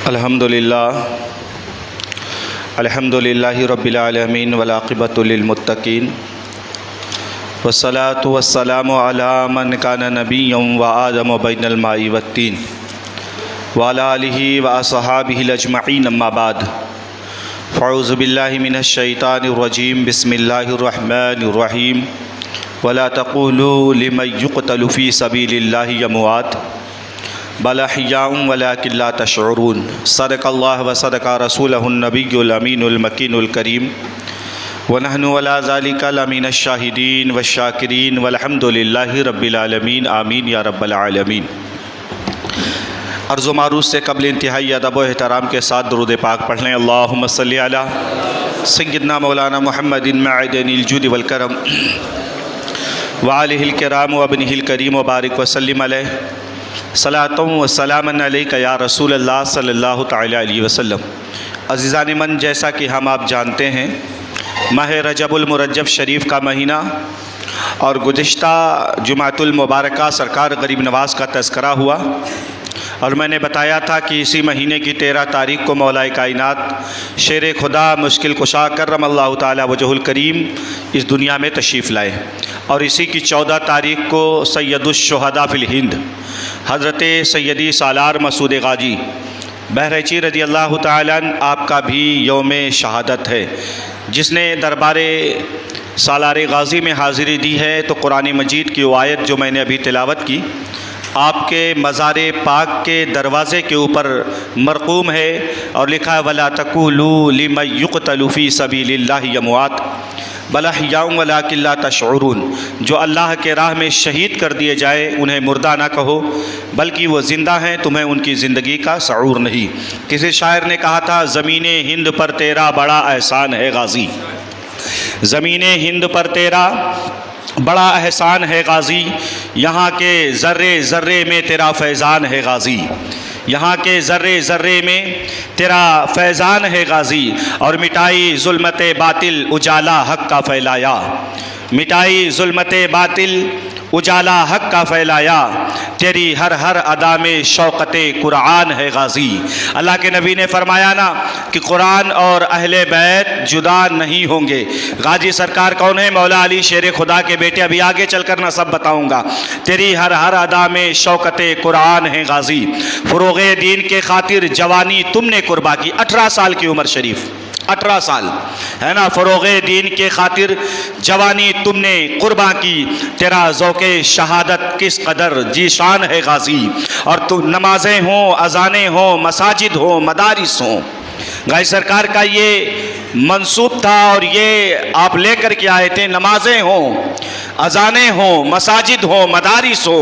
الحمدللہ رب العالمین والعاقبۃ للمتقین والصلاۃ والسلام علی من کان نبیا وآدم بین الماء والطین وعلی آلہ واصحابہ اجمعین اما بعد فاعوذ باللہ من الشیطان الرجیم بسم اللہ الرحمن الرحیم ولا تقولوا لمن يقتل في سبیل اللہ اموات بل احیاء ولکن لا تشعرون صدق اللہ وصدق رسولہ النبی الامین المکین الکریم ونحن علی ذلک لمن الشاہدین والشاکرین والحمد للہ رب العالمین آمین یا رب العالمین۔ عرض و معروض سے قبل انتہائی ادب و احترام کے ساتھ درود پاک پڑھ لیں۔ اللہم صلی علی سیدنا مولانا محمد معدن الجود والکرم وآلہ الکرام وابنہ الکریم وبارک وسلم علیہ صلاۃ و سلام علیک یا رسول اللہ صلی اللہ تعالی علیہ وسلم۔ عزیزان من، جیسا کہ ہم آپ جانتے ہیں، ماہ رجب المرجب شریف کا مہینہ اور گزشتہ جمعۃ المبارکہ سرکار غریب نواز کا تذکرہ ہوا، اور میں نے بتایا تھا کہ اسی مہینے کی 13 تاریخ کو مولا کائنات شیر خدا مشکل کشا کرم اللہ تعالی وجہ الکریم اس دنیا میں تشریف لائے، اور اسی کی 14 تاریخ کو سید الشہداء فی الہند حضرت سیدی سالار مسعود غازی بہرائچی رضی اللہ تعالیٰ عنہ آپ کا بھی یوم شہادت ہے۔ جس نے دربار سالار غازی میں حاضری دی ہے تو قرآن مجید کی وہ آیت جو میں نے ابھی تلاوت کی آپ کے مزار پاک کے دروازے کے اوپر مرقوم ہے، اور لکھا ہے وَلَا تَقُولُوا لِمَن يُقْتَلُ فِي سَبِيلِ اللَّهِ أَمْوَاتٌ بل احیاء ولکن لا تشعرون۔ جو اللہ کے راہ میں شہید کر دیے جائے انہیں مردہ نہ کہو، بلکہ وہ زندہ ہیں، تمہیں ان کی زندگی کا شعور نہیں۔ کسی شاعر نے کہا تھا زمین ہند پر تیرا بڑا احسان ہے غازی، زمین ہند پر تیرا بڑا احسان ہے غازی، یہاں کے ذرے ذرے میں تیرا فیضان ہے غازی، یہاں کے ذرے ذرے میں تیرا فیضان ہے غازی، اور مٹائی ظلمت باطل اجالا حق کا پھیلایا، مٹائی ظلمت باطل اجالا حق کا پھیلایا، تیری ہر ہر ادا میں شوقت قرآن ہے غازی۔ اللہ کے نبی نے فرمایا نا کہ قرآن اور اہل بیت جدا نہیں ہوں گے۔ غازی سرکار کون ہے؟ مولا علی شیر خدا کے بیٹے، ابھی آگے چل کر نہ سب بتاؤں گا۔ تیری ہر ہر ادا میں شوقت قرآن ہے غازی، فروغ دین کے خاطر جوانی تم نے قربا کی۔ 18 سال کی عمر شریف، 18 سال ہے نا، فروغ دین کے خاطر جوانی تم نے قرباں کی، تیرا ذوق شہادت کس قدر جی شان ہے غازی، اور تو نمازیں ہوں، اذانیں ہوں، مساجد ہوں، مدارس ہوں۔ غازی سرکار کا یہ منصوب تھا، اور یہ آپ لے کر کے آئے تھے، نمازیں ہوں، اذانیں ہوں، مساجد ہوں، مدارس ہو،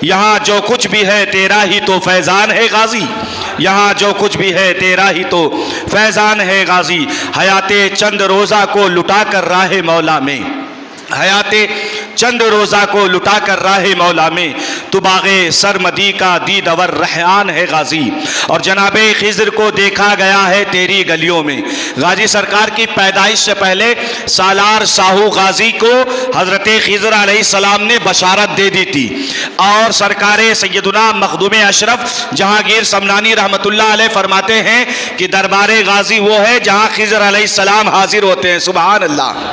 یہاں جو کچھ بھی ہے تیرا ہی تو فیضان ہے غازی، یہاں جو کچھ بھی ہے تیرا ہی تو فیضان ہے غازی۔ حیات چند روزہ کو لٹا کر راہ مولا میں، حیات چند روزہ کو لٹا کر راہ مولا میں، تو باغ سرمدی کا دیدور ریحان ہے غازی، اور جناب خضر کو دیکھا گیا ہے تیری گلیوں میں۔ غازی سرکار کی پیدائش سے پہلے سالار شاہو غازی کو حضرت خضر علیہ السلام نے بشارت دے دی تھی، اور سرکار سیدنا مخدوم اشرف جہانگیر سمنانی رحمۃ اللہ علیہ فرماتے ہیں کہ دربار غازی وہ ہے جہاں خضر علیہ السلام حاضر ہوتے ہیں۔ سبحان اللہ،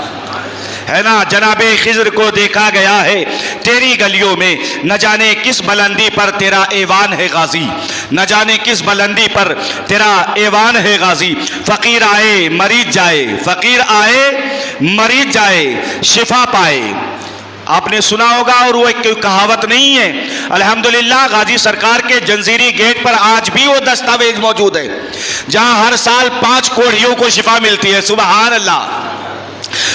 ہے نا، جناب خضر کو دیکھا گیا ہے تیری گلیوں میں، نہ جانے کس بلندی پر تیرا ایوان ہے غازی، نہ جانے کس بلندی پر تیرا ایوان ہے غازی۔ فقیر آئے مریض جائے، فقیر آئے مریض جائے، شفا پائے۔ آپ نے سنا ہوگا، اور وہ ایک کہاوت نہیں ہے، الحمدللہ غازی سرکار کے جنزیری گیٹ پر آج بھی وہ دستاویز موجود ہے جہاں ہر سال 5 کوڑھیوں کو شفا ملتی ہے۔ سبحان اللہ۔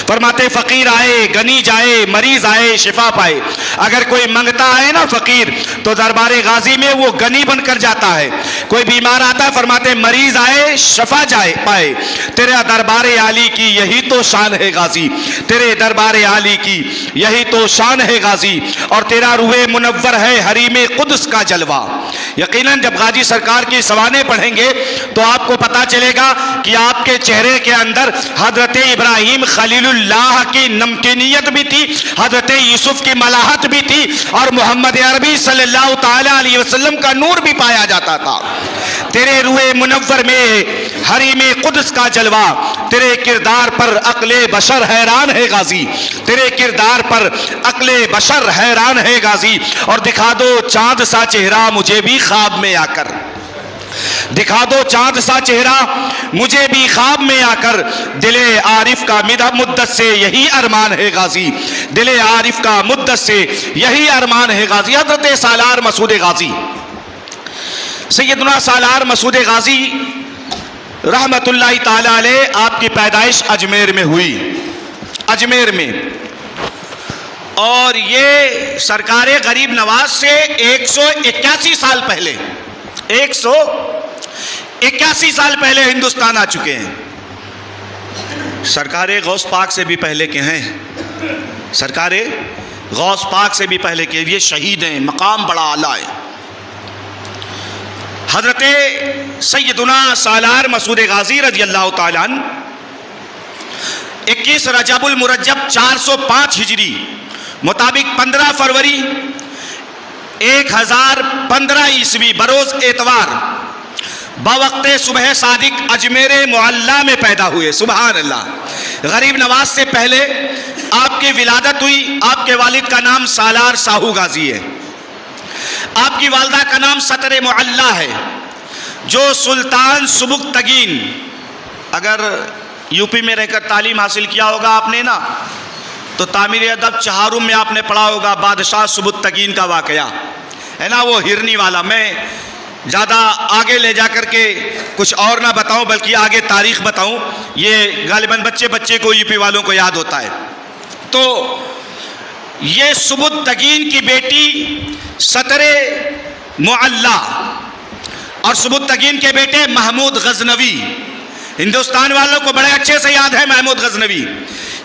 فرماتے فقیر آئے گنی جائے، مریض آئے شفا پائے۔ اگر کوئی منگتا ہے نا فقیر تو دربار غازی میں وہ گنی بن کر جاتا ہے، کوئی بیمار آتا ہے فرماتے مریض آئے شفا جائے پائے۔ تیرے دربار عالی کی یہی تو شان ہے غازی، تیرے دربار عالی کی یہی تو شان ہے غازی، اور تیرا روح منور ہے حریم قدس کا جلوہ۔ یقیناً جب غازی سرکار کی سوانے پڑھیں گے تو آپ کو پتا چلے گا کہ آپ کے چہرے کے اندر حضرت ابراہیم خلیل اللہ کی نمکینیت بھی تھی، حضرت یوسف کی ملاحت بھی تھی، اور محمد عربی صلی اللہ تعالی علیہ وسلم کا نور بھی پایا جاتا تھا۔ تیرے روئے منور میں حریم قدس کا جلوہ، تیرے کردار پر عقل بشر حیران ہے غازی، تیرے کردار پر عقل بشر حیران ہے غازی، اور دکھا دو چاند سا چہرہ مجھے بھی خواب میں آ کر، دکھا دو چاند سا چہرہ مجھے بھی خواب میں آ کر، دل عارف کا مدت سے یہی ارمان ہے غازی، دل عارف کا مدت سے یہی ارمان ہے غازی۔ حضرت سالار مسعود غازی، سیدنا سالار مسعود غازی رحمت اللہ تعالی علیہ، آپ کی پیدائش اجمیر میں ہوئی، اجمیر میں، اور یہ سرکار غریب نواز سے 181 سال پہلے، 181 سال پہلے ہندوستان آ چکے ہیں۔ سرکار غوث پاک سے بھی پہلے کے ہیں، سرکار غوث پاک سے بھی پہلے کے، یہ شہید ہیں، مقام بڑا اعلیٰ ہے۔ حضرت سیدنا سالار مسعود غازی رضی اللہ تعالیٰ عنہ 21 رجب المرجب 405 ہجری مطابق 15 فروری 1015 عیسوی بروز اتوار بوقت صبح صادق اجمیر معلیٰ میں پیدا ہوئے۔ سبحان اللہ۔ غریب نواز سے پہلے آپ کی ولادت ہوئی۔ آپ کے والد کا نام سالار ساہو غازی ہے، آپ کی والدہ کا نام ستر معلیٰ ہے، جو سلطان سبکتگین، اگر یو پی میں رہ کر تعلیم حاصل کیا ہوگا آپ نے نا، تو تعمیر ادب چہارم میں آپ نے پڑھا ہوگا بادشاہ سبکتگین کا واقعہ ہے نا، وہ ہرنی والا۔ میں زیادہ آگے لے جا کر کے کچھ اور نہ بتاؤں بلکہ آگے تاریخ بتاؤں، یہ غالباً بچے کو یو پی والوں کو یاد ہوتا ہے۔ تو یہ سبکتگین کی بیٹی ستر معلیٰ اور سبکتگین کے بیٹے محمود غزنوی، ہندوستان والوں کو بڑے اچھے سے یاد ہے محمود غزنوی،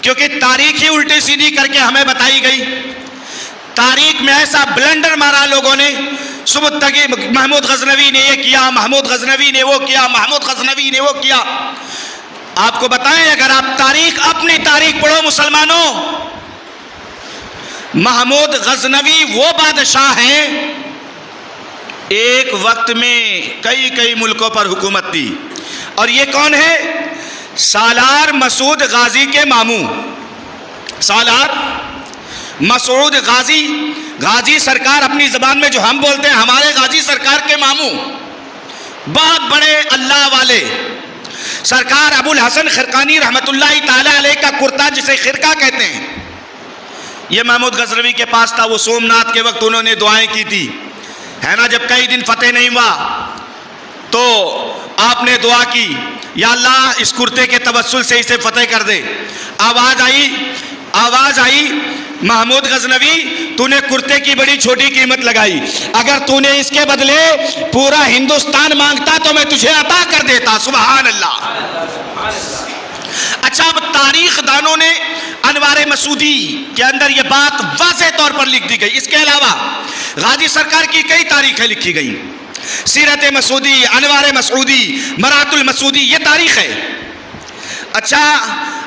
کیونکہ تاریخ ہی الٹی سیدھی کر کے ہمیں بتائی گئی۔ تاریخ میں ایسا بلنڈر مارا لوگوں نے، سبکتگین محمود غزنوی نے یہ کیا، محمود غزنوی نے وہ کیا، محمود غزنوی نے وہ کیا۔ آپ کو بتائیں، اگر آپ تاریخ، اپنی تاریخ پڑھو مسلمانوں، محمود غزنوی وہ بادشاہ ہیں ایک وقت میں کئی ملکوں پر حکومت تھی، اور یہ کون ہے؟ سالار مسعود غازی کے ماموں، سالار مسعود غازی، غازی سرکار اپنی زبان میں جو ہم بولتے ہیں، ہمارے غازی سرکار کے ماموں، بہت بڑے اللہ والے سرکار ابو الحسن خرقانی رحمت اللہ تعالی علیہ کا کرتا جسے خرقہ کہتے ہیں، یہ محمود غزنوی کے پاس تھا۔ وہ سومناتھ کے وقت انہوں نے دعائیں کی تھی، ہے نا، جب کئی دن فتح نہیں ہوا تو آپ نے دعا کی، یا اللہ اس کرتے کے توسل سے اسے فتح کر دے۔ آواز آئی محمود غزنوی، تو نے کرتے کی بڑی چھوٹی قیمت لگائی، اگر تو نے اس کے بدلے پورا ہندوستان مانگتا تو میں تجھے عطا کر دیتا۔ سبحان اللہ۔ اچھا، اب تاریخ دانوں نے انوار مسعودی کے اندر یہ بات واضح طور پر لکھ دی گئی۔ اس کے علاوہ غازی سرکار کی کئی تاریخیں لکھی گئی، سیرت مسعودی، انوار مسعودی، مرات المسعودی، یہ تاریخ ہے۔ اچھا،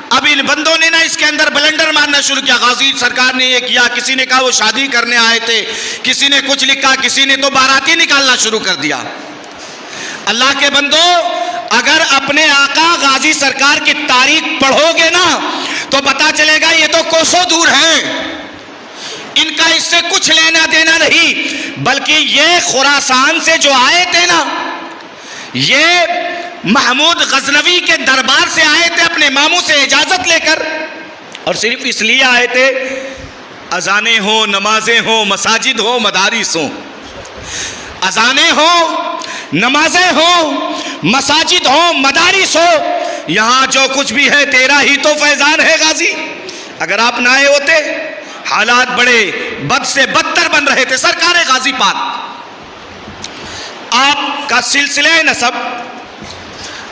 اب ان بندوں نے نا اس کے اندر بلنڈر مارنا شروع کیا۔ غازی سرکار نے یہ کیا، کسی نے کہا وہ شادی کرنے آئے تھے، کسی نے کچھ لکھا، کسی نے تو باراتی نکالنا شروع کر دیا۔ اللہ کے بندو، اگر اپنے آقا غازی سرکار کی تاریخ پڑھو گے نا تو پتا چلے گا یہ تو کوسوں دور ہیں، ان کا اس سے کچھ لینا دینا نہیں، بلکہ یہ خراسان سے جو آئے تھے نا، یہ محمود غزنوی کے دربار سے آئے تھے اپنے ماموں سے اجازت لے کر، اور صرف اس لیے آئے تھے اذانیں ہوں، نمازیں ہوں، مساجد ہوں، مدارس ہوں، اذانیں ہوں، نمازیں ہوں، مساجد ہوں، مدارس ہو، یہاں جو کچھ بھی ہے تیرا ہی تو فیضان ہے غازی۔ اگر آپ نہ آئے ہوتے حالات بڑے بد سے بدتر بن رہے تھے۔ سرکار غازی پاک، آپ کا سلسلہ نسب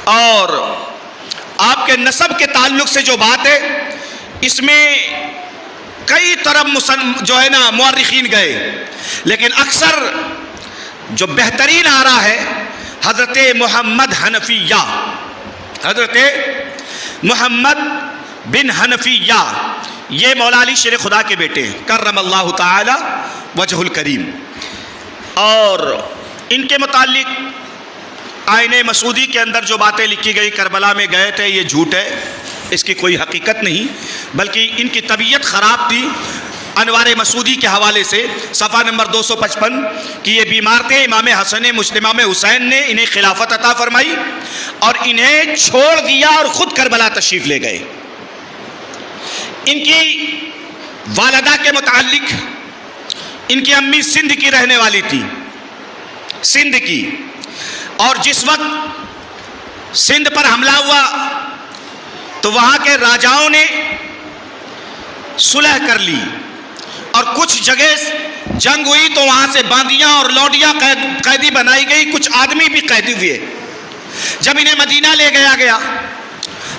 اور آپ کے نسب کے تعلق سے جو بات ہے، اس میں کئی طرف جو ہے نا مورخین گئے، لیکن اکثر جو بہترین آ رہا ہے حضرت محمد حنفیہ، حضرت محمد بن حنفیہ، یہ مولا علی شیر خدا کے بیٹے ہیں، کرم اللہ تعالی وجہ الکریم، اور ان کے متعلق آئین مسعودی کے اندر جو باتیں لکھی گئی کربلا میں گئے تھے یہ جھوٹ ہے، اس کی کوئی حقیقت نہیں، بلکہ ان کی طبیعت خراب تھی۔ انوار مسعودی کے حوالے سے صفحہ نمبر 255 کہ یہ بیمار تھے، امام حسن امام حسین نے انہیں خلافت عطا فرمائی اور انہیں چھوڑ دیا اور خود کربلا تشریف لے گئے۔ ان کی والدہ کے متعلق، ان کی امی سندھ کی رہنے والی تھی، سندھ کی، اور جس وقت سندھ پر حملہ ہوا تو وہاں کے راجاؤں نے صلح کر لی اور کچھ جگہ جنگ ہوئی تو وہاں سے باندیاں اور لوڈیاں قیدی بنائی گئی، کچھ آدمی بھی قیدی ہوئے۔ جب انہیں مدینہ لے گیا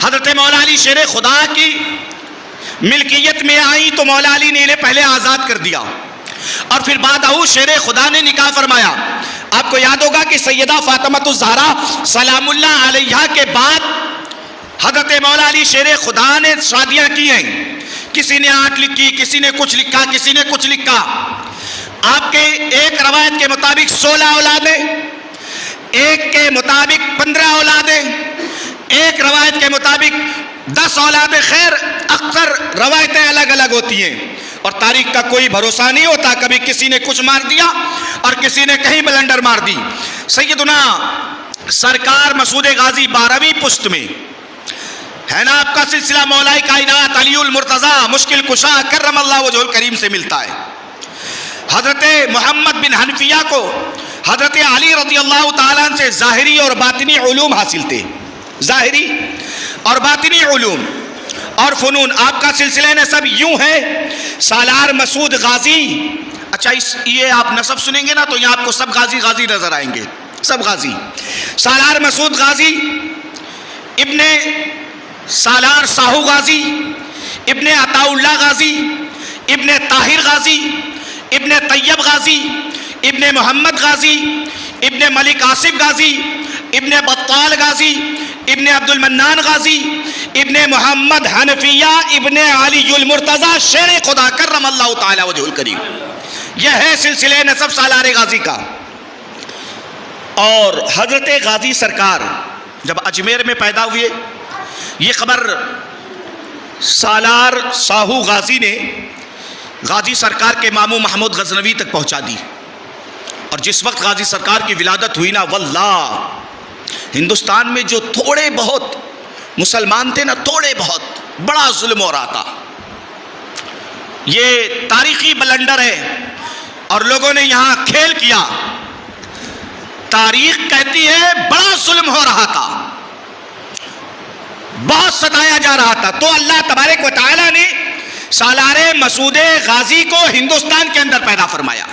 حضرت مولا علی شیر خدا کی ملکیت میں آئی تو مولا علی نے انہیں پہلے آزاد کر دیا اور پھر بعد شیر خدا نے نکاح فرمایا۔ آپ کو یاد ہوگا کہ سیدہ فاطمہ الزہرا سلام اللہ علیہا کے بعد حضرت مولا علی شیر خدا نے شادیاں کی ہیں، کسی نے 8 لکھی، کسی نے کچھ لکھا، کسی نے کچھ لکھا۔ آپ کے ایک روایت کے مطابق 16 اولادیں، ایک کے مطابق 15 اولادیں، ایک روایت کے مطابق 10 اولادیں۔ خیر اکثر روایتیں الگ الگ ہوتی ہیں اور تاریخ کا کوئی بھروسہ نہیں ہوتا، کبھی کسی نے کچھ مار دیا اور کسی نے کہیں بلنڈر مار دی۔ سیدنا سرکار مسعود غازی 12ویں پشت میں ہے نا، آپ کا سلسلہ مولا کائنات علی المرتضیٰ مشکل کشا کرم اللہ وجہ الکریم سے ملتا ہے۔ حضرت محمد بن حنفیہ کو حضرت علی رضی اللہ تعالیٰ عنہ سے ظاہری اور باطنی علوم حاصل تھے، ظاہری اور باطنی علوم اور فنون۔ آپ کا سلسلہ نسب یوں ہے، سالار مسعود غازی۔ اچھا یہ آپ نسب سنیں گے نا تو یہاں آپ کو سب غازی غازی نظر آئیں گے، سب غازی۔ سالار مسعود غازی ابن سالار ساہو غازی، ابن عطا اللہ غازی، ابن طاہر غازی، ابن طیب غازی، ابن محمد غازی، ابن ملک آصف غازی، ابن بطال غازی، ابن عبد المنان غازی، ابن محمد حنفیہ، ابن علی المرتضیٰ شیر خدا کرم اللہ تعالی وجہ الکریم۔ یہ ہے سلسلہ نسب سالار غازی کا۔ اور حضرت غازی سرکار جب اجمیر میں پیدا ہوئے، یہ خبر سالار ساہو غازی نے غازی سرکار کے ماموں محمود غزنوی تک پہنچا دی، اور جس وقت غازی سرکار کی ولادت ہوئی نا، واللہ ہندوستان میں جو تھوڑے بہت مسلمان تھے نا، تھوڑے بہت، بڑا ظلم ہو رہا تھا۔ یہ تاریخی بلنڈر ہے اور لوگوں نے یہاں کھیل کیا۔ تاریخ کہتی ہے بڑا ظلم ہو رہا تھا، بہت ستایا جا رہا تھا، تو اللہ تبارک و تعالی نے سالار مسعود غازی کو ہندوستان کے اندر پیدا فرمایا۔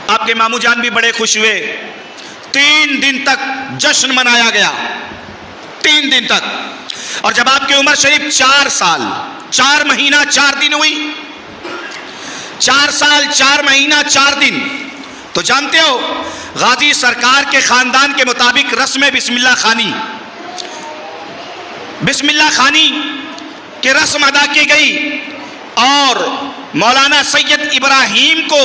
آپ کے ماموں جان بھی بڑے خوش ہوئے، 3 دن تک جشن منایا گیا، 3 دن تک۔ اور جب آپ کی عمر شریف 4 سال 4 مہینہ 4 دن ہوئی، 4 سال 4 مہینہ 4 دن، تو جانتے ہو غازی سرکار کے خاندان کے مطابق رسم بسم اللہ خانی، بسم اللہ خانی کی رسم ادا کی گئی اور مولانا سید ابراہیم کو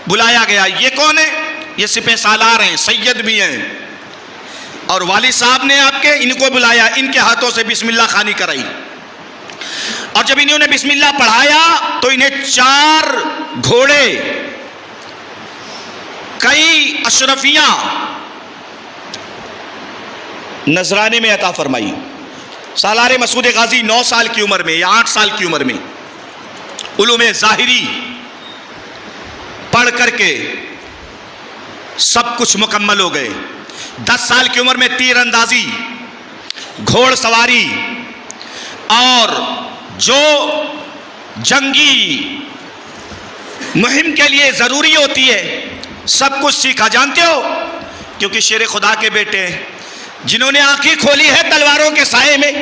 بلایا گیا۔ یہ کون ہے؟ یہ سپہ سالار ہیں، سید بھی ہیں، اور والد صاحب نے آپ کے ان کو بلایا، ان کے ہاتھوں سے بسم اللہ خانی کرائی، اور جب انہوں نے بسم اللہ پڑھایا تو انہیں 4 گھوڑے، کئی اشرفیاں نذرانے میں عطا فرمائی۔ سالار مسعود غازی 9 سال کی عمر میں یا 8 سال کی عمر میں علوم ظاہری پڑھ کر کے سب کچھ مکمل ہو گئے۔ 10 سال کی عمر میں تیر اندازی، گھوڑ سواری اور جو جنگی مہم کے لیے ضروری ہوتی ہے سب کچھ سیکھا۔ جانتے ہو کیونکہ شیر خدا کے بیٹے جنہوں نے آنکھیں کھولی ہے تلواروں کے سائے میں،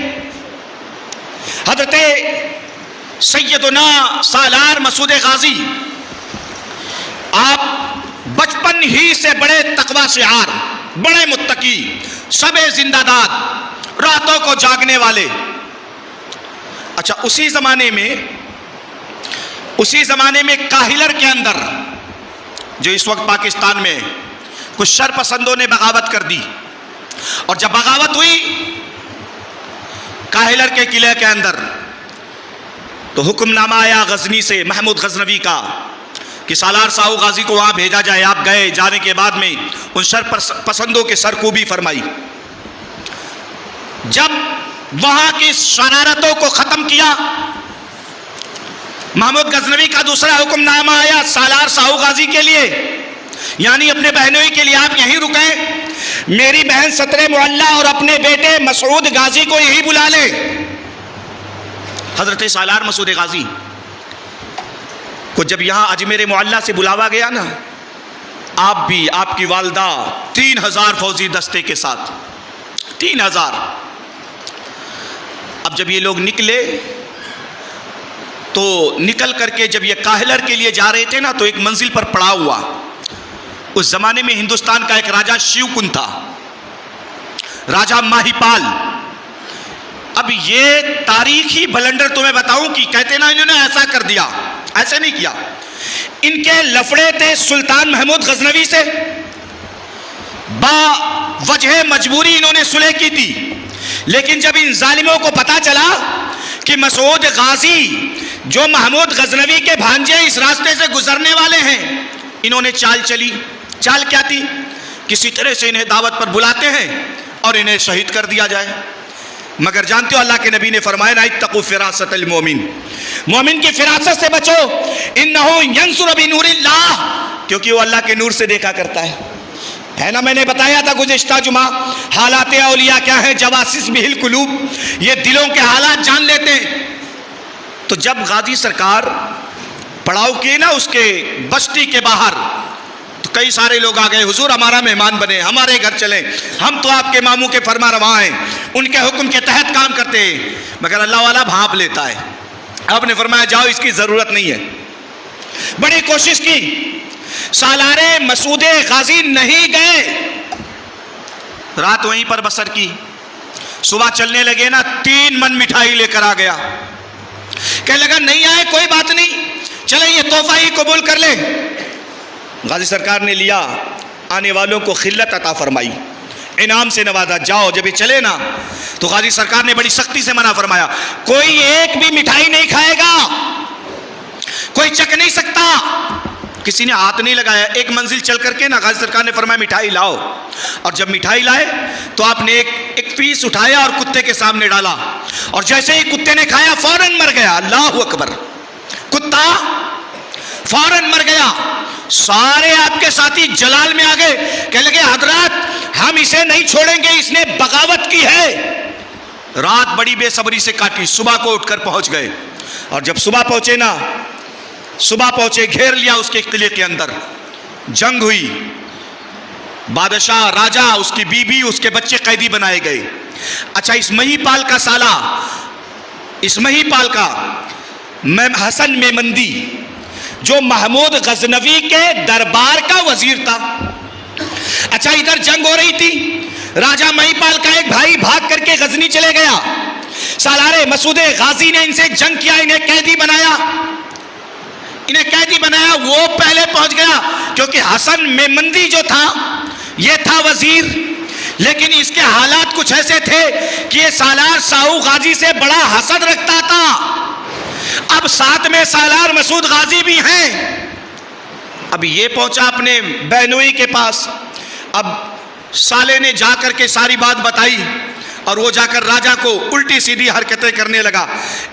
حضرت سیدنا سالار مسعود غازی، آپ بچپن ہی سے بڑے تقوی شعار، بڑے متقی، شب زندہ داد، راتوں کو جاگنے والے۔ اچھا اسی زمانے میں کاہلر کے اندر جو اس وقت پاکستان میں کچھ شر پسندوں نے بغاوت کر دی، اور جب بغاوت ہوئی کاہلر کے قلعے کے اندر تو حکم نامہ آیا غزنی سے محمود غزنوی کا کہ سالار ساؤ غازی کو وہاں بھیجا جائے۔ آپ گئے، جانے کے بعد میں ان شر پسندوں کے سرکوبی فرمائی۔ جب وہاں کی شرارتوں کو ختم کیا، محمود غزنوی کا دوسرا حکم نامہ آیا سالار ساؤ غازی کے لیے، یعنی اپنے بہنوئی کے لیے آپ یہیں رکیں، میری بہن ستر معلہ اور اپنے بیٹے مسعود غازی کو یہی بلا لیں۔ حضرت سالار مسعود غازی کو جب یہاں اجمیر معلہ سے بلاوا گیا نا، آپ بھی، آپ کی والدہ 3000 فوجی دستے کے ساتھ، 3000۔ اب جب یہ لوگ نکلے تو نکل کر کے جب یہ کاہلر کے لیے جا رہے تھے نا تو ایک منزل پر پڑا ہوا، اس زمانے میں ہندوستان کا ایک راجہ شیو کن تھا، راجہ ماہی پال۔ اب یہ تاریخی بلنڈر تمہیں بتاؤں کہ کہتے نا انہوں نے ایسا کر دیا، ایسے نہیں کیا۔ ان کے لفڑے تھے سلطان محمود غزنوی سے، با وجہ مجبوری انہوں نے صلح کی تھی، لیکن جب ان ظالموں کو پتا چلا کہ مسعود غازی جو محمود غزنوی کے بھانجے اس راستے سے گزرنے والے ہیں، انہوں نے چال چلی۔ چال کیا تھی؟ کسی طرح سے انہیں دعوت پر بلاتے ہیں اور انہیں شہید کر دیا جائے۔ مگر جانتے ہو اللہ کے نبی نے فرمایا نا اتقوا فراست المومن، مومن کی فراست سے بچو، انہو ینصر بنور اللہ، کیونکہ وہ اللہ کے نور سے دیکھا کرتا ہے نا۔ میں نے بتایا تھا گزشتہ جمعہ حالات اولیاء کیا ہیں، جواسس بہل قلوب، یہ دلوں کے حالات جان لیتے ہیں۔ تو جب غازی سرکار پڑاؤ کیے نا اس کے بستی کے باہر، تو کئی سارے لوگ آ گئے، حضور ہمارا مہمان بنے، ہمارے گھر چلیں، ہم تو آپ کے ماموں کے فرما رواں ہیں، ان کے حکم کے تحت کام کرتے ہیں۔ مگر اللہ والا بھانپ لیتا ہے۔ آپ نے فرمایا جاؤ، اس کی ضرورت نہیں ہے۔ بڑی کوشش کی، سالار مسعود غازی نہیں گئے، رات وہیں پر بسر کی۔ صبح چلنے لگے نا 3 من مٹھائی لے کر آ گیا، کہنے لگا نہیں آئے کوئی بات نہیں، چلیں یہ تحفہ ہی قبول کر لیں۔ غازی سرکار نے لیا، آنے والوں کو خلت عطا فرمائی، انعام سے نوازا۔ جاؤ، جب یہ چلے نا تو غازی سرکار نے بڑی سختی سے منع فرمایا، کوئی ایک بھی مٹھائی نہیں کھائے گا، کوئی چک نہیں سکتا۔ کسی نے ہاتھ نہیں لگایا۔ ایک منزل چل کر کے نا غازی سرکار نے فرمایا مٹھائی لاؤ، اور جب مٹھائی لائے تو آپ نے ایک پیس اٹھایا اور کتے کے سامنے ڈالا، اور جیسے ہی کتے نے کھایا فوراً مر گیا۔ اللہ اکبر! کتا فوراً مر گیا۔ سارے آپ کے ساتھی جلال میں آ گئے، کہنے لگے حضرات ہم اسے نہیں چھوڑیں گے، اس نے بغاوت کی ہے۔ رات بڑی بے صبری سے کاٹی، صبح کو اٹھ کر پہنچ گئے، اور جب صبح پہنچے نا، صبح پہنچے، گھیر لیا اس کے قلعے کے اندر، جنگ ہوئی، بادشاہ راجہ اس کی بیوی اس کے بچے قیدی بنائے گئے۔ اچھا، اس مہی پال کا سالہ، اس مہی پال کا حسن میمندی جو محمود غزنوی کے دربار کا وزیر تھا۔ اچھا، ادھر جنگ ہو رہی تھی، راجہ مہی پال کا ایک بھائی بھاگ کر کے غزنی چلے گیا، سالار مسعود غازی نے ان سے جنگ کیا، انہیں قیدی بنایا، وہ پہلے پہنچ گیا، کیونکہ حسن میمندی جو تھا یہ تھا وزیر، لیکن اس کے حالات کچھ ایسے تھے کہ یہ سالار ساؤ غازی سے بڑا حسد رکھتا تھا۔ اب ساتھ میں سالار مسعود غازی بھی ہیں۔ اب یہ پہنچا اپنے بہنوئی کے پاس، اب سالے نے جا کر کے ساری بات بتائی، اور وہ جا کر راجہ کو الٹی سیدھی حرکتیں کرنے لگا۔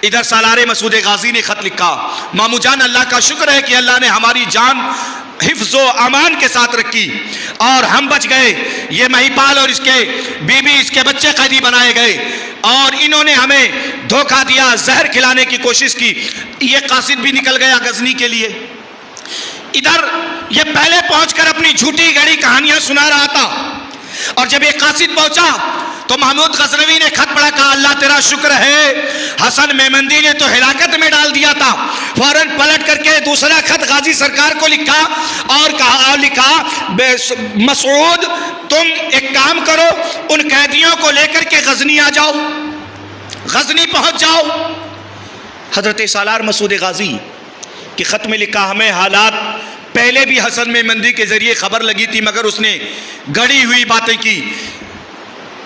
ادھر سالار مسعود غازی نے خط لکھا، مامو جان اللہ کا شکر ہے کہ اللہ نے ہماری جان حفظ و امان کے ساتھ رکھی اور ہم بچ گئے، یہ مہیپال اور اس کے بیوی اس کے بچے قیدی بنائے گئے، اور انہوں نے ہمیں دھوکہ دیا، زہر کھلانے کی کوشش کی۔ یہ قاصد بھی نکل گیا غزنی کے لیے۔ ادھر یہ پہلے پہنچ کر اپنی جھوٹی گڑی کہانیاں سنا رہا تھا، اور جب یہ قاصد پہنچا تو محمود غزنوی نے خط پڑھا، کہا اللہ تیرا شکر ہے، حسن میمندی نے تو ہلاکت میں ڈال دیا تھا۔ فوراً پلٹ کر کے دوسرا خط غازی سرکار کو لکھا اور لکھا مسعود تم ایک کام کرو، ان قیدیوں کو لے کر کے غزنی آ جاؤ، غزنی پہنچ جاؤ۔ حضرت سالار مسعود غازی کے خط میں لکھا، ہمیں حالات پہلے بھی حسن میں مندی کے ذریعے خبر لگی تھی مگر اس نے گڑی ہوئی باتیں کی.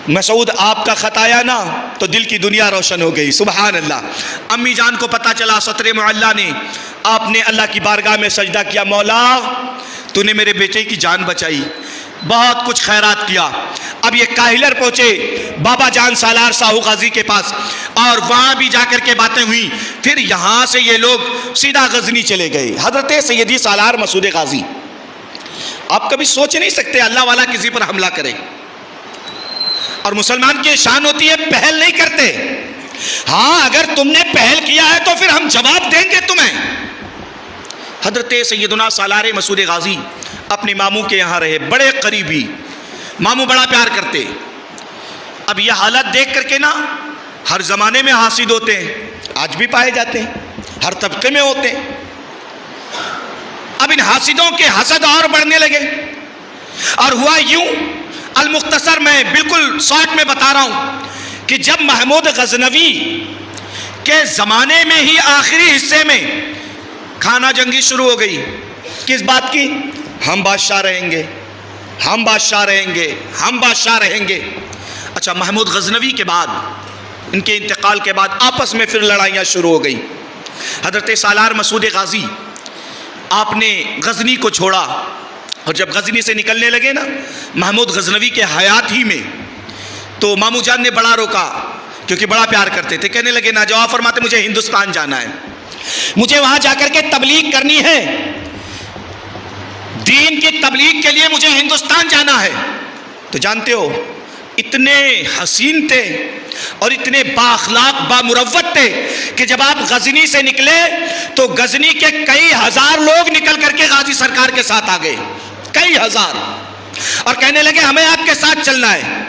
مسعود آپ کا خط آیا نا تو دل کی دنیا روشن ہو گئی. سبحان اللہ. امی جان کو پتہ چلا سطر معلیٰ نے. آپ نے اللہ کی بارگاہ میں سجدہ کیا, مولا تو نے میرے بیٹے کی جان بچائی, بہت کچھ خیرات کیا. اب یہ کاہلر پہنچے بابا جان سالار ساہو غازی کے پاس, اور وہاں بھی جا کر کے باتیں ہوئیں. پھر یہاں سے یہ لوگ سیدھا غزنی چلے گئے. حضرت سیدی سالار مسعود غازی, آپ کبھی سوچ نہیں سکتے اللہ والا کسی پر حملہ کرے, اور مسلمان کی شان ہوتی ہے پہل نہیں کرتے. ہاں اگر تم نے پہل کیا ہے تو پھر ہم جواب دیں گے تمہیں. حضرت سیدنا سالار مسعود غازی اپنے ماموں کے یہاں رہے, بڑے قریبی, ماموں بڑا پیار کرتے. اب یہ حالت دیکھ کر کے نا, ہر زمانے میں حاسد ہوتے ہیں, آج بھی پائے جاتے ہیں, ہر طبقے میں ہوتے ہیں. اب ان حاسدوں کے حسد اور بڑھنے لگے, اور ہوا یوں, المختصر میں بالکل شارٹ میں بتا رہا ہوں کہ جب محمود غزنوی کے زمانے میں ہی آخری حصے میں کھانا جنگی شروع ہو گئی. کس بات کی؟ ہم بادشاہ رہیں گے, ہم بادشاہ رہیں گے, ہم بادشاہ رہیں گے. اچھا, محمود غزنوی کے بعد, ان کے انتقال کے بعد آپس میں پھر لڑائیاں شروع ہو گئی. حضرت سالار مسعود غازی آپ نے غزنی کو چھوڑا, اور جب غزنی سے نکلنے لگے نا محمود غزنوی کے حیات ہی میں, تو ماموں جان نے بڑا روکا کیونکہ بڑا پیار کرتے تھے. کہنے لگے, ناجواب فرماتے, مجھے ہندوستان جانا ہے, مجھے وہاں جا کر کے تبلیغ کرنی ہے, دین کی تبلیغ کے لیے مجھے ہندوستان جانا ہے. تو جانتے ہو اتنے حسین تھے اور اتنے با اخلاق با مروت تھے کہ جب آپ غزنی سے نکلے تو غزنی کے کئی ہزار لوگ نکل کر کے غازی سرکار کے ساتھ آ گئے, کئی ہزار, اور کہنے لگے ہمیں آپ کے ساتھ چلنا ہے.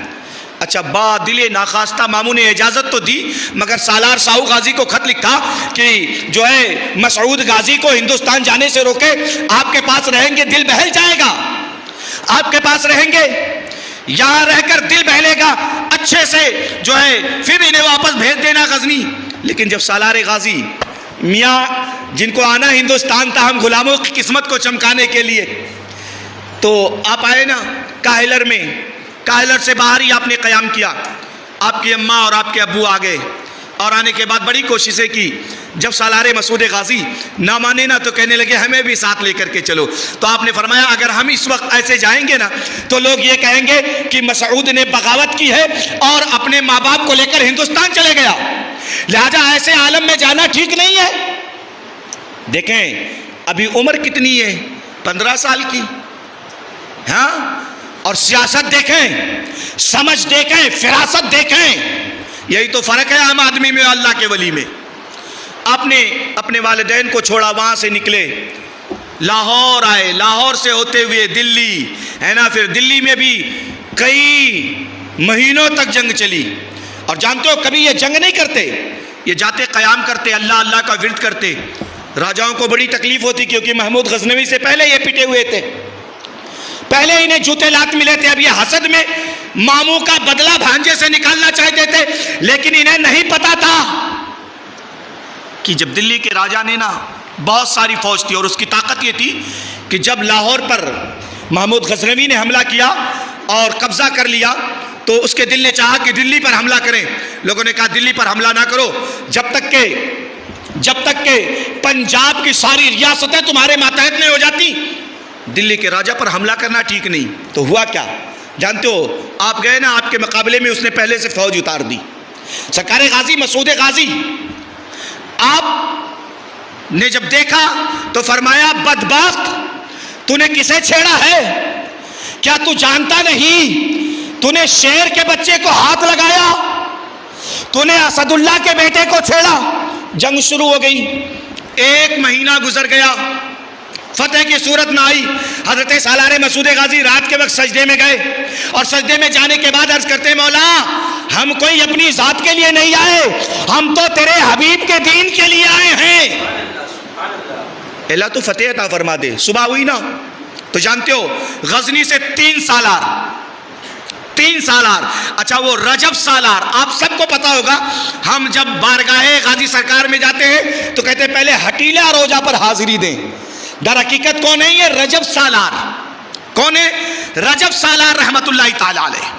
اچھا, با دل ناخواستہ ماموں نے اجازت تو دی, مگر سالار ساہو غازی کو خط لکھا کہ جو ہے مسعود غازی کو ہندوستان جانے سے روکے, آپ کے پاس رہیں گے دل بہل جائے گا, آپ کے پاس رہیں گے یہاں رہ کر دل بہلے گا, اچھے سے جو ہے پھر انہیں واپس بھیج دینا غزنی. لیکن جب سالار غازی میاں جن کو آنا ہندوستان تھا ہم غلاموں کی قسمت کو چمکانے کے لیے, تو آپ آئے نا کاہلر میں, کاہلر سے باہر ہی آپ نے قیام کیا. آپ کی اماں اور آپ کے ابو آ گئے, اور آنے کے بعد بڑی کوششیں کی. جب سالار مسعود غازی نہ مانے نا تو کہنے لگے ہمیں بھی ساتھ لے کر کے چلو. تو آپ نے فرمایا اگر ہم اس وقت ایسے جائیں گے نا تو لوگ یہ کہیں گے کہ مسعود نے بغاوت کی ہے اور اپنے ماں باپ کو لے کر ہندوستان چلے گیا, لہذا ایسے عالم میں جانا ٹھیک نہیں ہے. دیکھیں ابھی عمر کتنی ہے, 15 سال کی, ہاں, اور سیاست دیکھیں, سمجھ دیکھیں, فراست دیکھیں. یہی تو فرق ہے عام آدمی میں اور اللہ کے ولی میں. آپ نے اپنے والدین کو چھوڑا, وہاں سے نکلے, لاہور آئے, لاہور سے ہوتے ہوئے دلی ہے نا, پھر دلی میں بھی کئی مہینوں تک جنگ چلی. اور جانتے ہو کبھی یہ جنگ نہیں کرتے, یہ جاتے قیام کرتے, اللہ اللہ کا ورد کرتے. راجاؤں کو بڑی تکلیف ہوتی کیونکہ محمود غزنوی سے پہلے یہ پٹے ہوئے تھے, پہلے انہیں جوتے لات ملے تھے. اب یہ حسد میں ماموں کا بدلہ بھانجے سے نکالنا چاہتے تھے, لیکن انہیں نہیں پتا تھا کہ جب دلی کے راجا نے نا بہت ساری فوج تھی, اور اس کی طاقت یہ تھی کہ جب لاہور پر محمود غزنوی نے حملہ کیا اور قبضہ کر لیا تو اس کے دل نے چاہا کہ دلی پر حملہ کریں. لوگوں نے کہا دلی پر حملہ نہ کرو جب تک کہ پنجاب کی ساری ریاستیں تمہارے ماتحت نہیں ہو جاتی. دلی کے راجا پر حملہ کرنا ٹھیک نہیں. تو ہوا کیا جانتے ہو, آپ گئے نا, آپ کے مقابلے میں اس نے پہلے سے فوج اتار دی. سرکار غازی مسعود غازی آپ نے جب دیکھا تو فرمایا بدبخت, تو نے کسے چھیڑا ہے, کیا تو جانتا نہیں تو نے شیر کے بچے کو ہاتھ لگایا, تو نے اسد اللہ کے بیٹے کو چھیڑا. جنگ شروع ہو گئی, 1 مہینہ گزر گیا, فتح کی صورت نہ آئی. حضرت سالار مسعود غازی رات کے وقت سجدے میں گئے, اور سجدے میں جانے کے بعد عرض کرتے مولا ہم کوئی اپنی ذات کے لیے نہیں آئے, ہم تو تیرے حبیب کے دین کے لیے آئے ہیں. اللہ تو فتح عطا فرما دے. صبح ہوئی نا تو جانتے ہو غزنی سے 3 سالار, اچھا وہ رجب سالار, آپ سب کو پتا ہوگا, ہم جب بارگاہ غازی سرکار میں جاتے ہیں تو کہتے ہیں پہلے ہٹیلہ روزہ پر حاضری دیں, در حقیقت کون ہے یہ؟ رجب سالار. کون ہے؟ رجب سالار رحمت اللہ تعالی علیہ.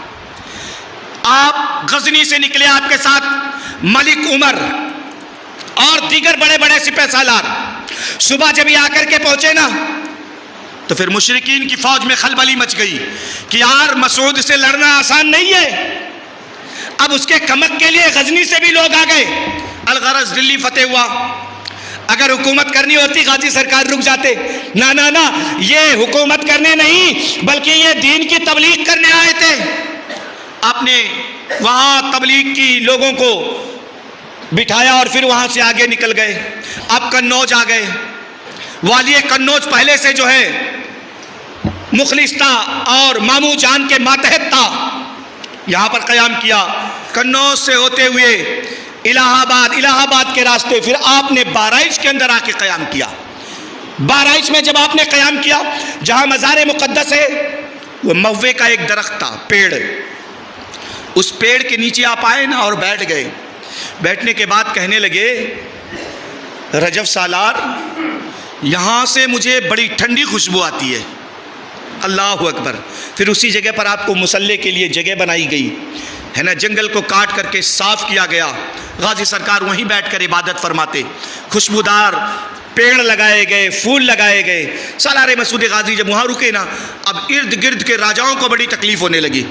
آپ غزنی سے نکلے، آپ کے ساتھ ملک عمر اور دیگر بڑے بڑے سپہ سالار. صبح جب یہ آ کر کے پہنچے نا تو پھر مشرکین کی فوج میں خلبلی مچ گئی کہ یار مسعود سے لڑنا آسان نہیں ہے. اب اس کے کمک کے لیے غزنی سے بھی لوگ آ گئے. الغرض دلی فتح ہوا. اگر حکومت کرنی ہوتی غازی سرکار رک جاتے. نہ یہ حکومت کرنے نہیں بلکہ یہ دین کی تبلیغ کرنے آئے تھے. آپ نے وہاں تبلیغ کی لوگوں کو بٹھایا اور پھر وہاں سے آگے نکل گئے. آپ قنوج آ گئے. والی قنوج پہلے سے جو ہے مخلص تھا اور مامو جان کے ماتحت تھا. یہاں پر قیام کیا. قنوج سے ہوتے ہوئے الہ آباد کے راستے پھر آپ نے بہرائچ کے اندر آ کے قیام کیا. بہرائچ میں جب آپ نے قیام کیا جہاں مزار مقدس ہے وہ موے کا ایک درخت تھا، پیڑ. اس پیڑ کے نیچے آپ آئے نا اور بیٹھ گئے. بیٹھنے کے بعد کہنے لگے رجب سالار یہاں سے مجھے بڑی ٹھنڈی خوشبو آتی ہے. اللہ اکبر. پھر اسی جگہ پر آپ کو مصلی کے لیے جگہ بنائی گئی ہے نا، جنگل کو کاٹ کر کے صاف کیا گیا. غازی سرکار وہیں بیٹھ کر عبادت فرماتے. خوشبودار پیڑ لگائے گئے، پھول لگائے گئے. سالار مسعود غازی جب وہاں رکے نا اب ارد گرد کے راجاؤں کو بڑی تکلیف ہونے لگی.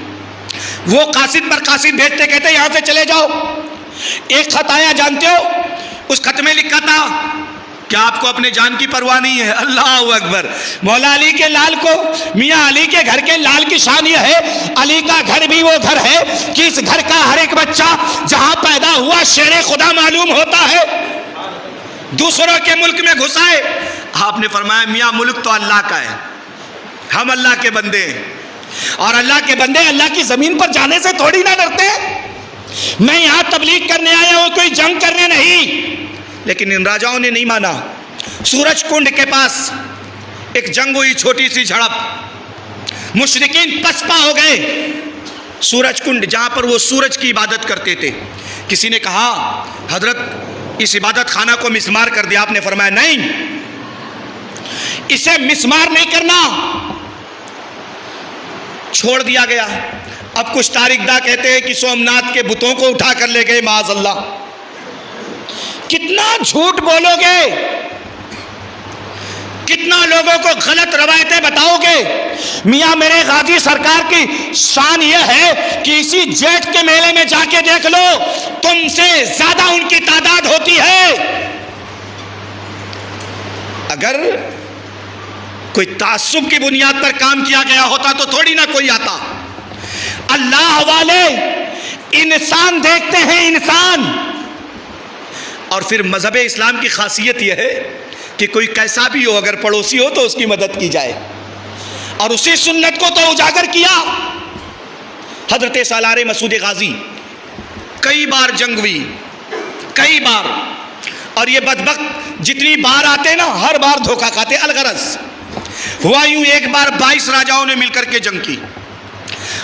وہ قاصد پر قاصد بھیجتے، کہتے یہاں سے چلے جاؤ. ایک خط آیا جانتے ہو؟ اس خط میں لکھا تھا کیا آپ کو اپنے جان کی پرواہ نہیں ہے؟ اللہ اکبر. مولا علی کے لال کو، میاں علی کے گھر کے لال کی شان یہ ہے علی کا گھر بھی وہ گھر ہے کہ اس گھر کا ہر ایک بچہ جہاں پیدا ہوا شیر خدا معلوم ہوتا ہے. دوسروں کے ملک میں گھسائے. آپ نے فرمایا میاں ملک تو اللہ کا ہے، ہم اللہ کے بندے ہیں اور اللہ کے بندے اللہ کی زمین پر جانے سے تھوڑی نہ ڈرتے. میں یہاں تبلیغ کرنے آیا ہوں، کوئی جنگ کرنے نہیں. لیکن ان راجاؤں نے نہیں مانا. سورج کنڈ کے پاس ایک جنگ ہوئی، چھوٹی سی جھڑپ. مشرکین پسپا ہو گئے. سورج کنڈ جہاں پر وہ سورج کی عبادت کرتے تھے. کسی نے کہا حضرت اس عبادت خانہ کو مسمار کر دیا. آپ نے فرمایا نہیں، اسے مسمار نہیں کرنا. چھوڑ دیا گیا. اب کچھ تاریخ داں کہتے ہیں کہ سومناتھ کے بتوں کو اٹھا کر لے گئے. معاذ اللہ. کتنا جھوٹ بولو گے، کتنا لوگوں کو غلط روایتیں بتاؤ گے. میاں میرے غازی سرکار کی شان یہ ہے کہ اسی جیٹ کے میلے میں جا کے دیکھ لو، تم سے زیادہ ان کی تعداد ہوتی ہے. اگر کوئی تعصب کی بنیاد پر کام کیا گیا ہوتا تو تھوڑی نہ کوئی آتا. اللہ والے انسان دیکھتے ہیں، انسان. اور پھر مذہب اسلام کی خاصیت یہ ہے کہ کوئی کیسا بھی ہو، اگر پڑوسی ہو تو اس کی مدد کی جائے. اور اسی سنت کو تو اجاگر کیا. حضرت سالار مسعود غازی کئی بار جنگ ہوئی، کئی بار. اور یہ بدبخت جتنی بار آتے نا ہر بار دھوکہ کھاتے. الغرض ہوا یوں، ایک بار 22 راجاؤں نے مل کر کے جنگ کی،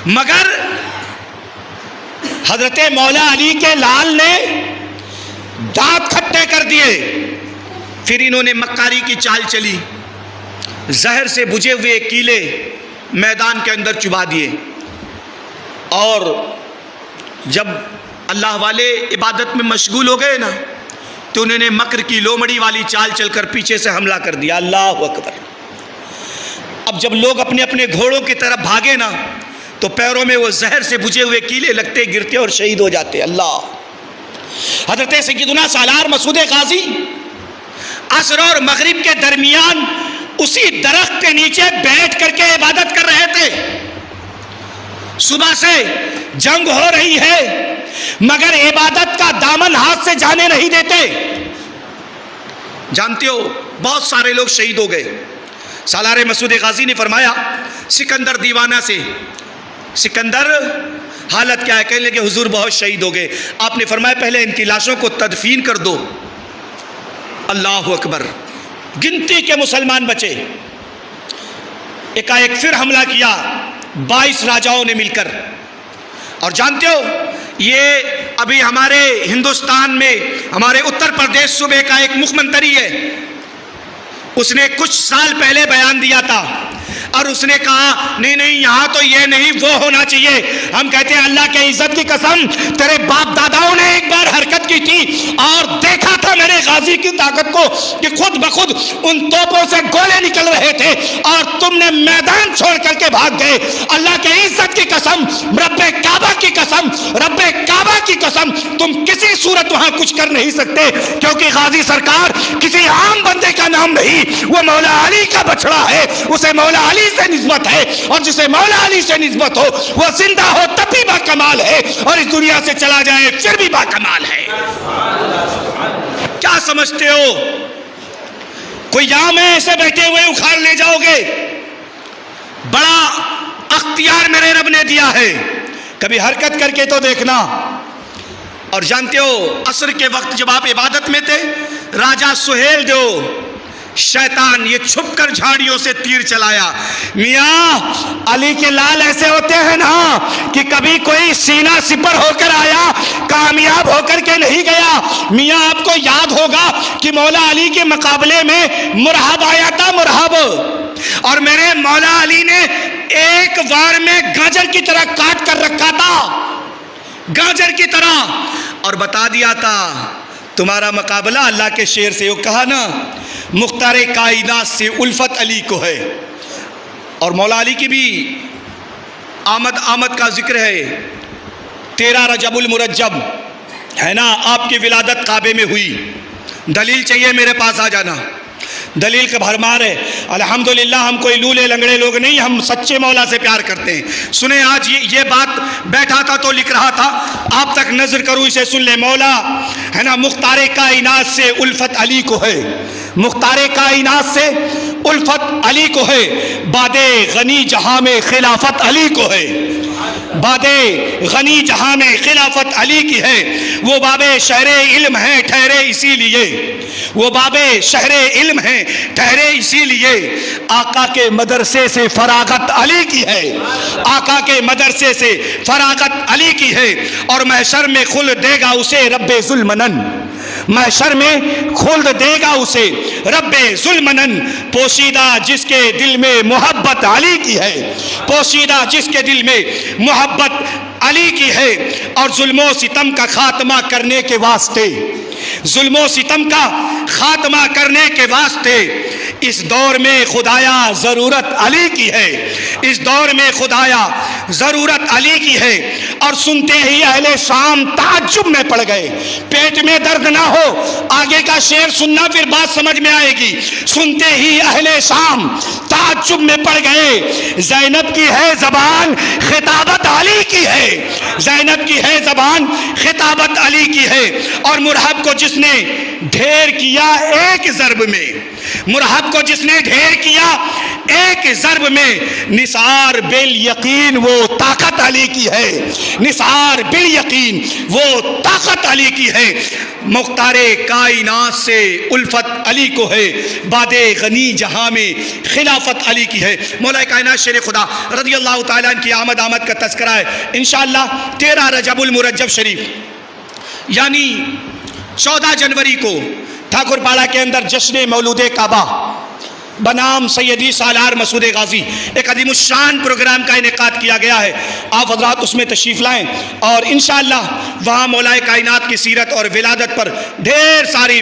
مگر حضرت مولا علی کے لال نے دانت کھٹے کر دیے. پھر انہوں نے مکاری کی چال چلی، زہر سے بجھے ہوئے کیلے میدان کے اندر چبا دیے. اور جب اللہ والے عبادت میں مشغول ہو گئے نا تو انہوں نے مکر کی لومڑی والی چال چل کر پیچھے سے حملہ کر دیا. اللہ اکبر. اب جب لوگ اپنے اپنے گھوڑوں کی طرف بھاگے نا تو پیروں میں وہ زہر سے بجھے ہوئے کیلے لگتے، گرتے اور شہید ہو جاتے. اللہ. حضرت سیدنا سالار مسعود غازی عصر اور مغرب کے درمیان اسی درخت کے نیچے بیٹھ کر کے عبادت کر رہے تھے. صبح سے جنگ ہو رہی ہے مگر عبادت کا دامن ہاتھ سے جانے نہیں دیتے. جانتے ہو بہت سارے لوگ شہید ہو گئے. سالار مسعود غازی نے فرمایا سکندر دیوانہ سے، سکندر حالت کیا ہے؟ کہنے لگے حضور بہت شہید ہو گئے. آپ نے فرمایا پہلے ان کی لاشوں کو تدفین کر دو. اللہ اکبر. گنتی کے مسلمان بچے. ایک پھر حملہ کیا 22 راجاؤں نے مل کر. اور جانتے ہو یہ ابھی ہمارے ہندوستان میں ہمارے اتر پردیش صوبے کا ایک مکھ منتری ہے، اس نے کچھ سال پہلے بیان دیا تھا اور اس نے کہا نہیں یہاں تو یہ نہیں وہ ہونا چاہیے. ہم کہتے ہیں اللہ کے عزت کی قسم تیرے باپ داداؤں نے ایک بار حرکت کی تھی اور دیکھا تھا میرے غازی کی طاقت کو کہ خود بخود ان توپوں سے گولے نکل رہے تھے اور تم نے میدان چھوڑ کر کے بھاگ گئے. اللہ کے عزت کی قسم، رب کعبہ کی قسم، رب کعبہ کی قسم، تم کسی صورت وہاں کچھ کر نہیں سکتے، کیونکہ غازی سرکار کسی عام بندے کا نام نہیں، وہ مولا علی کا بچڑا ہے. اسے مولا علی سے نسبت ہے، اور جسے مولا علی سے نسبت ہو وہ زندہ ہو تب بھی با کمال ہے، اور اس دنیا سے چلا جائے پھر بھی با کمال ہے. کیا سمجھتے ہو کوئی یہاں میں ایسے بیٹھے ہوئے اکھاڑ لے جاؤ گے؟ بڑا اختیار میرے رب نے دیا ہے، کبھی حرکت کر کے تو دیکھنا. اور جانتے ہو عصر کے وقت جب آپ عبادت میں تھے، راجہ سہیل جو شیطان یہ چھپ کر جھاڑیوں سے تیر چلایا. میاں علی کے لال ایسے ہوتے ہیں نا کہ کبھی کوئی سینہ سپر ہو کر آیا، کامیاب ہو کر کے نہیں گیا. میاں آپ کو یاد ہوگا کہ مولا علی کے مقابلے میں مرحب آیا تھا، مرحب، اور میرے مولا علی نے ایک وار میں گاجر کی طرح کاٹ کر رکھا تھا، گاجر کی طرح، اور بتا دیا تھا تمہارا مقابلہ اللہ کے شیر سے. وہ کہا نا مختار کائنات سے الفت علی کو ہے. اور مولا علی کی بھی آمد کا ذکر ہے. 13 رجب المرجب ہے نا، آپ کی ولادت کعبے میں ہوئی. دلیل چاہیے میرے پاس آ جانا، دلیل کا بھرمار ہے. الحمدللہ ہم کوئی لولے لنگڑے لوگ نہیں، ہم سچے مولا سے پیار کرتے ہیں. سنیں آج یہ بات بیٹھا تھا تو لکھ رہا تھا، آپ تک نظر کروں، اسے سن لے. مولا ہے نا مختار کائنات سے الفت علی کو ہے، مختار کائنات سے الفت علی کو ہے. باد غنی جہاں میں خلافت علی کو ہے، باد غنی جہاں میں خلافت علی کی ہے. وہ باب شہر علم ہے ٹھہرے اسی لیے، وہ باب شہر علم ہے ٹھہرے اسی لیے. آقا کے مدرسے سے فراغت علی کی ہے، آقا کے مدرسے سے فراغت علی کی ہے. اور محشر میں خلد دے گا اسے رب ذوالمنن، محشر میں خلد دے گا اسے رب ذوالمنن. پوشیدہ جس کے دل میں محبت علی کی ہے، پوشیدہ جس کے دل میں محبت علی کی ہے. اور ظلم و ستم کا خاتمہ کرنے کے واسطے، ظلم و ستم کا خاتمہ کرنے کے واسطے اس دور میں خدایا ضرورت علی کی ہے، اس دور میں خدایا ضرورت علی کی ہے. اور سنتے ہی اہل شام تعجب میں پڑ گئے. پیٹ میں درد نہ ہو، آگے کا شعر سننا پھر بات سمجھ میں آئے گی. سنتے ہی اہل شام تعجب میں پڑ گئے. زینب کی ہے زبان خطابت علی کی ہے، زینب کی ہے زبان خطابت علی کی ہے. اور مرحب کو جس نے ڈھیر کیا ایک ضرب میں، مرحب کو جس نے ڈھیر کیا ایک ضرب میں، نثار بالیقین وہ طاقت علی کی ہے، نثار بالیقین وہ طاقت علی کی ہے. مختار کائنات سے الفت علی کو ہے، باد غنی جہاں میں خلافت علی کی ہے. مولا کائنات شیر خدا رضی اللہ تعالیٰ عنہ کی آمد کا تذکرہ ہے انشاءاللہ 13 رجب المرجب شریف، یعنی 14 جنوری کو ٹھاکر پاڑا کے اندر جشن مولود کعبہ بنام سیدی سالار مسعود غازی ایک عظیم الشان پروگرام کا انعقاد کیا گیا ہے. آپ حضرات اس میں تشریف لائیں اور انشاءاللہ وہاں مولا کائنات کی سیرت اور ولادت پر ڈھیر ساری